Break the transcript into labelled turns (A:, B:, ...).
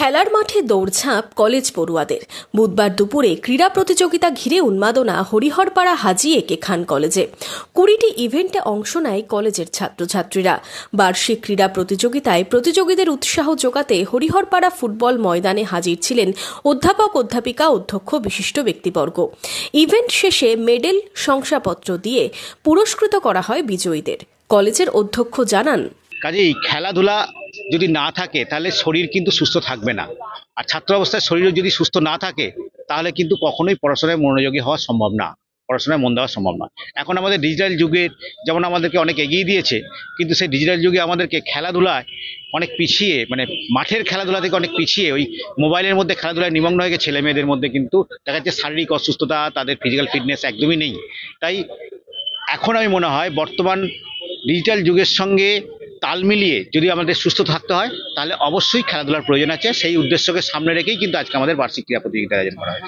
A: খেলার মাঠে দৌড়ঝাঁপ কলেজ পড়ুয়াদের। বুধবার দুপুরে ক্রীড়া প্রতিযোগিতা ঘিরে উন্মাদনা হরিহরপাড়া হাজী একে খান কলেজে। 20টি ইভেন্টে অংশ নেয় কলেজের ছাত্রছাত্রীরা। বার্ষিক ক্রীড়া প্রতিযোগিতায় প্রতিযোগীদের উৎসাহ যোগাতে হরিহরপাড়া ফুটবল ময়দানে হাজির ছিলেন অধ্যাপক, অধ্যাপিকা, অধ্যক্ষ, বিশিষ্ট ব্যক্তিবর্গ। ইভেন্ট শেষে মেডেল, শংসাপত্র দিয়ে পুরস্কৃত করা হয় বিজয়ীদের। কলেজের অধ্যক্ষ জানান,
B: কাজেই খেলাধুলা যদি না থাকে তাহলে শরীর কিন্তু সুস্থ থাকবে না, আর ছাত্র অবস্থায় শরীর যদি সুস্থ না থাকে তাহলে কিন্তু কখনোই পড়াশোনায় মনোযোগী হওয়া সম্ভব না, পড়াশোনায় মন দেওয়া সম্ভব না। এখন আমাদের ডিজিটাল যুগের যেমন আমাদেরকে অনেক এগিয়ে দিয়েছে, কিন্তু সেই ডিজিটাল যুগে আমাদেরকে খেলাধুলায় অনেক পিছিয়ে, মানে মাঠের খেলাধুলা থেকে অনেক পিছিয়ে ওই মোবাইলের মধ্যে খেলাধুলায় নিমগ্ন হয়ে গেছে ছেলে মেয়েদের মধ্যে। কিন্তু দেখা যাচ্ছে শারীরিক অসুস্থতা, তাদের ফিজিক্যাল ফিটনেস একদমই নেই। তাই এখন আমি মনে হয় বর্তমান ডিজিটাল যুগের সঙ্গে তাল মিলিয়ে যদি আমাদের সুস্থ থাকতে হয় তাহলে অবশ্যই খেলাধুলার প্রয়োজন আছে। সেই উদ্দেশ্যকে সামনে রেখেই কিন্তু আজকে আমাদের বার্ষিক ক্রীড়া প্রতিযোগিতার আয়োজন করা হয়।